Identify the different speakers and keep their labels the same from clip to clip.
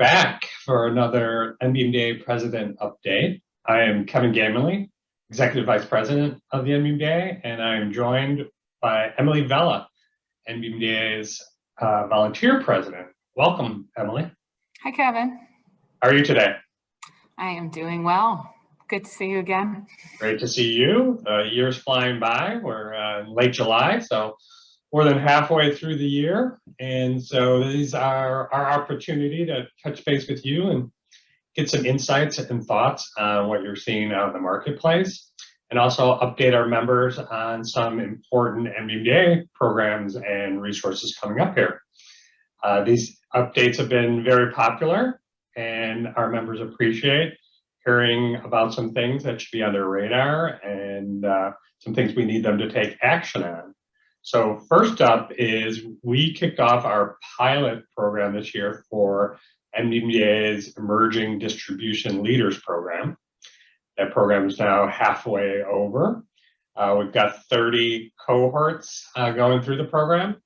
Speaker 1: back for another NBMDA President Update. I am Kevin Gamerly, Executive Vice President of the NBMDA, and I am joined by Emily Vella, NBMDA's Volunteer President. Welcome, Emily.
Speaker 2: Hi, Kevin.
Speaker 1: How are you today?
Speaker 2: I am doing well. Good to see you again.
Speaker 1: Great to see you. The year's flying by. We're in late July, so more than halfway through the year. And so these are our opportunity to touch base with you and get some insights and thoughts on what you're seeing out in the marketplace, and also update our members on some important NBMDA programs and resources coming up here. These updates have been very popular, and our members appreciate hearing about some things that should be on their radar and some things we need them to take action on. So first up is we kicked off our pilot program this year for NBMDA's Emerging Distribution Leaders Program. That program is now halfway over. We've got 30 cohorts going through the program.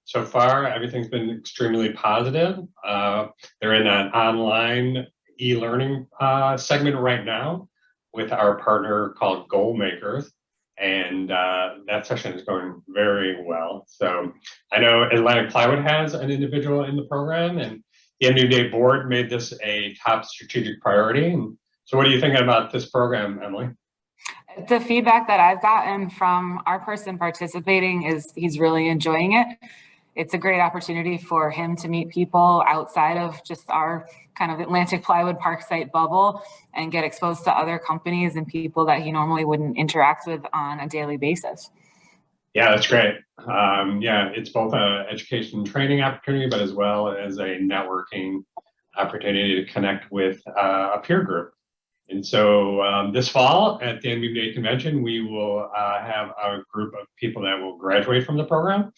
Speaker 1: So far, everything's been extremely positive. They're in an online e-learning segment right now with our partner called Goal Makers. And that session is going very well. So I know Atlantic Plywood has an individual in the program, and the NBMDA board made this a top strategic priority. And so what are you thinking about this program, Emily?
Speaker 2: The feedback that I've gotten from our person participating is he's really enjoying it. It's a great opportunity for him to meet people outside of just our kind of Atlantic Plywood Parksite bubble and get exposed to other companies and people that he normally wouldn't interact with on a daily basis.
Speaker 1: Yeah, that's great. Yeah, it's both an education and training opportunity, but as well as a networking opportunity to connect with a peer group. And so this fall at the NBMDA Convention, we will have a group of people that will graduate from the program.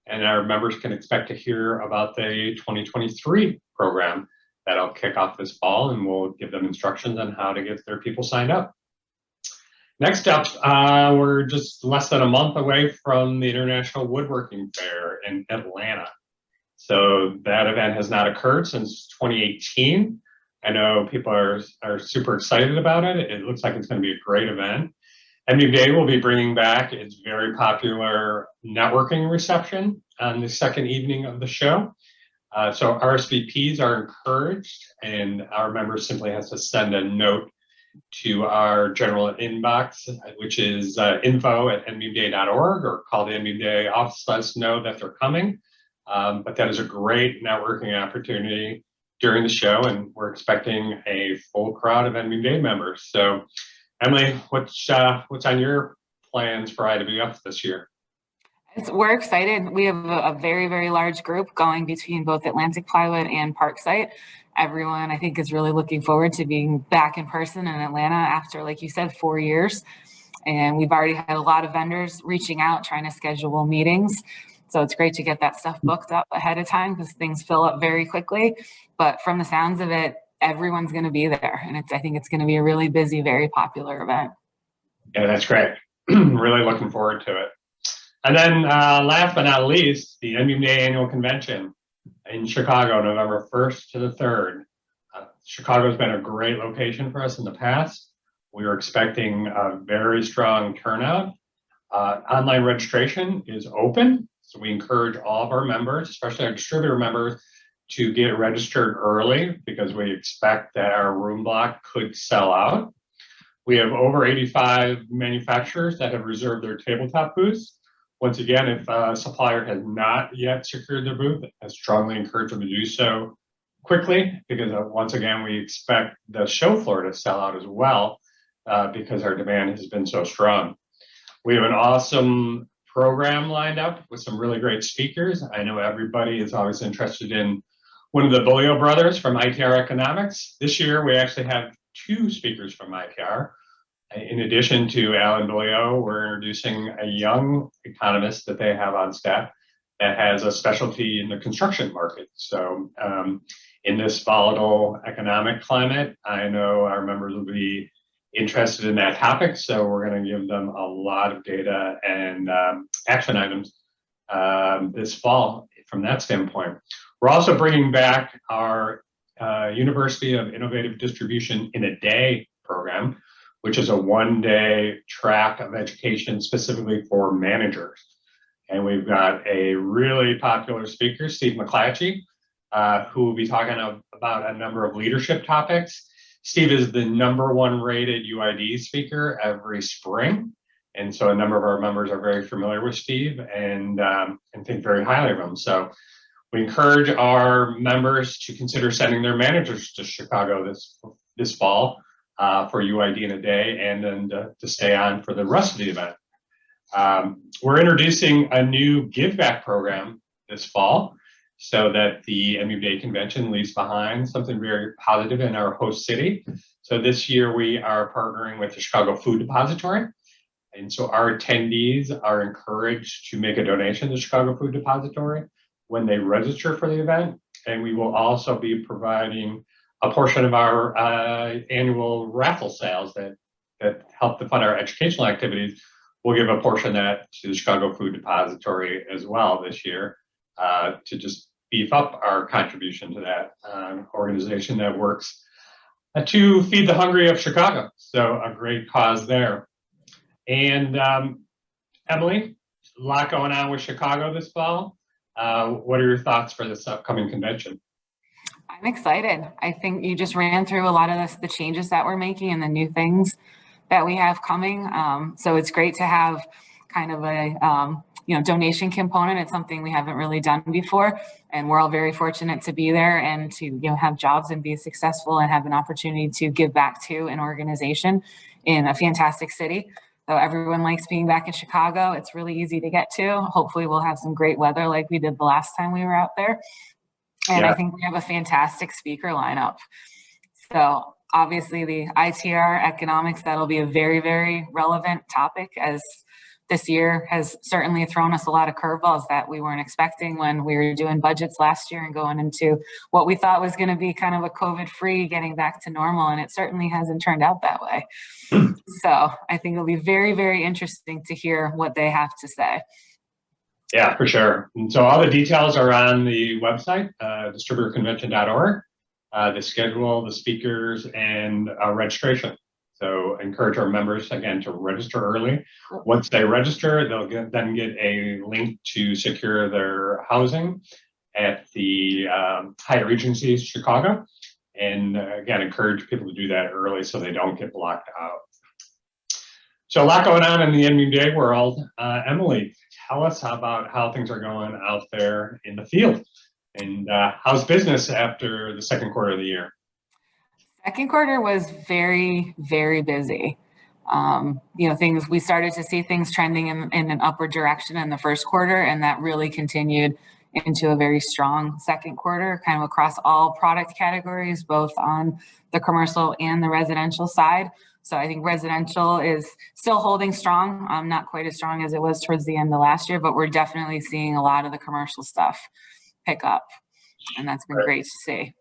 Speaker 1: And our members can expect to hear about the 2023 program that'll kick off this fall, and we'll give them instructions on how to get their people signed up. Next up, we're just less than a month away from the International Woodworking Fair in Atlanta. So that event has not occurred since 2018. I know people are super excited about it. It looks like it's going to be a great event. NBMDA will be bringing back its very popular networking reception on the second evening of the show. So RSVPs are encouraged, and our members simply have to send a note to our general inbox, which is info@nbmda.org, or call the NBMDA office, let us know that they're coming. But that is a great networking opportunity during the show, and we're expecting a full crowd of NBMDA members. So Emily, what's on your plans for IWF this year?
Speaker 2: We're excited. We have a very, very large group going between both Atlantic Plywood and Parksite. Everyone, I think, is really looking forward to being back in person in Atlanta after, like you said, 4 years. And we've already had a lot of vendors reaching out, trying to schedule meetings. So it's great to get that stuff booked up ahead of time because things fill up very quickly. But from the sounds of it, everyone's going to be there. And I think it's going to be a really busy, very popular event.
Speaker 1: Yeah, that's great. Really looking forward to it. And then last but not least, the NBMDA Annual Convention in Chicago, November 1st to the 3rd. Chicago's been a great location for us in the past. We were expecting a very strong turnout. Online registration is open, so we encourage all of our members, especially our distributor members, to get registered early because we expect that our room block could sell out. We have over 85 manufacturers that have reserved their tabletop booths. Once again, if a supplier has not yet secured their booth, I strongly encourage them to do so quickly because once again, we expect the show floor to sell out as well because our demand has been so strong. We have an awesome program lined up with some really great speakers. I know everybody is always interested in one of the Bulio brothers from ITR Economics. This year, we actually have 2 speakers from ITR. In addition to Alan Bulio, we're introducing a young economist that they have on staff that has a specialty in the construction market. So in this volatile economic climate, I know our members will be interested in that topic. So we're going to give them a lot of data and action items this fall from that standpoint. We're also bringing back our University of Innovative Distribution in a Day program, which is a one-day track of education specifically for managers. And we've got a really popular speaker, Steve McClatchy, who will be talking about a number of leadership topics. Steve is the #1 rated UID speaker every spring. And so a number of our members are very familiar with Steve and think very highly of him. So we encourage our members to consider sending their managers to Chicago this fall for UID in a Day, and then to stay on for the rest of the event. We're introducing a new give back program this fall so that the NBMDA Convention leaves behind something very positive in our host city. So this year we are partnering with the Chicago Food Depository. And so our attendees are encouraged to make a donation to the Chicago Food Depository when they register for the event. And we will also be providing a portion of our annual raffle sales that help to fund our educational activities. We'll give a portion of that to the Chicago Food Depository as well this year to just beef up our contribution to that organization that works to feed the hungry of Chicago. So a great cause there. And Emily, a lot going on with Chicago this fall. What are your thoughts for this upcoming convention?
Speaker 2: I'm excited. I think you just ran through a lot of the changes that we're making and the new things that we have coming. So it's great to have kind of a donation component. It's something we haven't really done before, and we're all very fortunate to be there and to have jobs and be successful and have an opportunity to give back to an organization in a fantastic city. So everyone likes being back in Chicago. It's really easy to get to. Hopefully we'll have some great weather like we did the last time we were out there. And yeah. I think we have a fantastic speaker lineup. So obviously the ITR economics, that'll be a very, very relevant topic, as this year has certainly thrown us a lot of curveballs that we weren't expecting when we were doing budgets last year and going into what we thought was going to be kind of a COVID-free getting back to normal. And it certainly hasn't turned out that way. So I think it'll be very, very interesting to hear what they have to say.
Speaker 1: Yeah, for sure. And so all the details are on the website, distributorconvention.org, the schedule, the speakers, and registration. So encourage our members, again, to register early. Once they register, they'll then get a link to secure their housing at the Hyatt Regency Chicago. And again, encourage people to do that early so they don't get blocked out. So a lot going on in the NBMDA world. Emily, tell us about how things are going out there in the field, and how's business after the second quarter of the year?
Speaker 2: Second quarter was very, very busy. We started to see things trending in an upward direction in the first quarter, and that really continued into a very strong second quarter, kind of across all product categories, both on the commercial and the residential side. So I think residential is still holding strong, not quite as strong as it was towards the end of last year, but we're definitely seeing a lot of the commercial stuff pick up, and that's been great to see.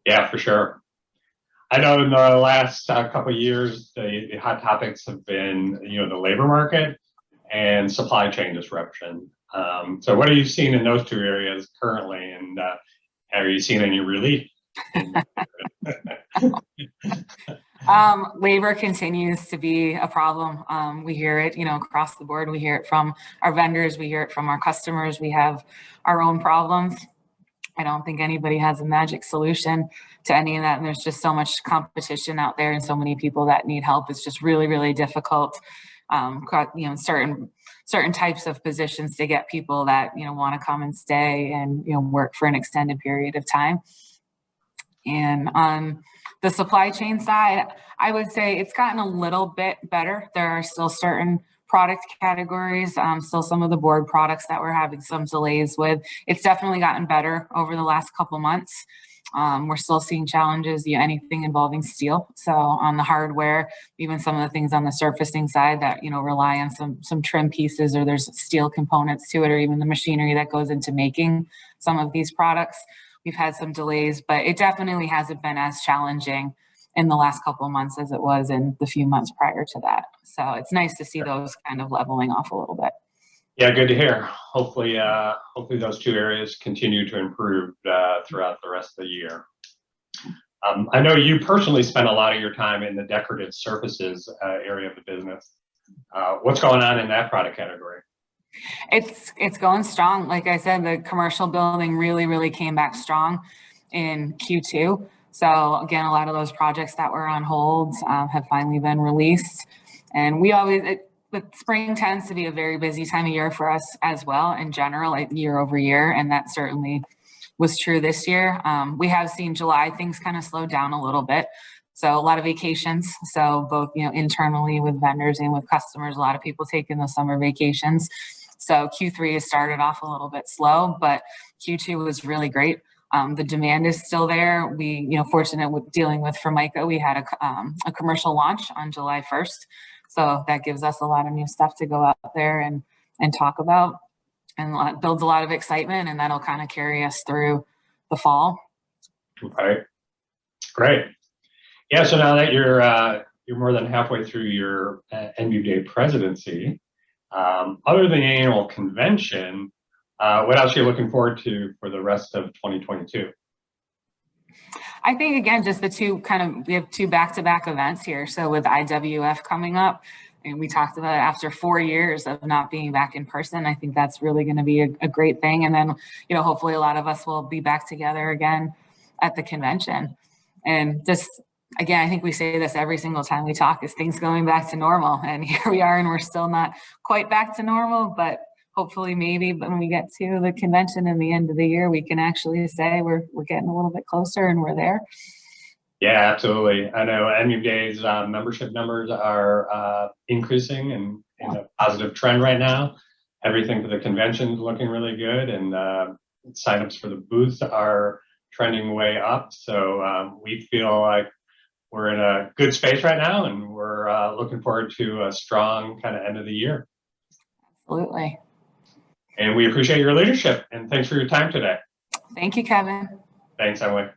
Speaker 2: Yeah,
Speaker 1: for sure. I know in the last couple of years, the hot topics have been, the labor market and supply chain disruption. So what are you seeing in those two areas currently, and are you seeing any relief?
Speaker 2: Labor continues to be a problem. We hear it, across the board. We hear it from our vendors. We hear it from our customers. We have our own problems. I don't think anybody has a magic solution to any of that. And there's just so much competition out there and so many people that need help. It's just really, really difficult, certain types of positions to get people that, want to come and stay and, work for an extended period of time. And on the supply chain side, I would say it's gotten a little bit better. There are still certain product categories, still some of the board products that we're having some delays with. It's definitely gotten better over the last couple months. We're still seeing challenges, anything involving steel. So on the hardware, even some of the things on the surfacing side that, rely on some trim pieces, or there's steel components to it, or even the machinery that goes into making some of these products. We've had some delays, but it definitely hasn't been as challenging in the last couple of months as it was in the few months prior to that. So it's nice to see those kind of leveling off a little bit.
Speaker 1: Yeah, good to hear. Hopefully those two areas continue to improve throughout the rest of the year. I know you personally spend a lot of your time in the decorative surfaces area of the business. What's going on in that product category?
Speaker 2: It's going strong. Like I said, the commercial building really came back strong in Q2. So again, a lot of those projects that were on hold have finally been released. And the spring tends to be a very busy time of year for us as well in general, like year over year. And that certainly was true this year. We have seen July, things kind of slowed down a little bit. So a lot of vacations. So both, internally with vendors and with customers, a lot of people taking those summer vacations. So Q3 has started off a little bit slow, but Q2 was really great. The demand is still there. We, fortunate with dealing with Formica, we had a commercial launch on July 1st. So that gives us a lot of new stuff to go out there and talk about, and builds a lot of excitement, and that'll kind of carry us through the fall.
Speaker 1: Okay, great. Yeah, so now that you're more than halfway through your NBMDA presidency, other than the annual convention, what else are you looking forward to for the rest of 2022?
Speaker 2: I think, again, just we have two back-to-back events here. So with IWF coming up, and we talked about it, after 4 years of not being back in person, I think that's really going to be a great thing. And then, hopefully a lot of us will be back together again at the convention. And just, again, I think we say this every single time we talk, is things going back to normal. And here we are, and we're still not quite back to normal, but hopefully maybe when we get to the convention in the end of the year, we can actually say we're getting a little bit closer and we're there.
Speaker 1: Yeah, absolutely. I know NBMDA's membership numbers are increasing and in a positive trend right now. Everything for the convention is looking really good, and signups for the booths are trending way up. So we feel like we're in a good space right now, and we're looking forward to a strong kind of end of the year.
Speaker 2: Absolutely.
Speaker 1: And we appreciate your leadership, and thanks for your time today.
Speaker 2: Thank you, Kevin.
Speaker 1: Thanks, Emily.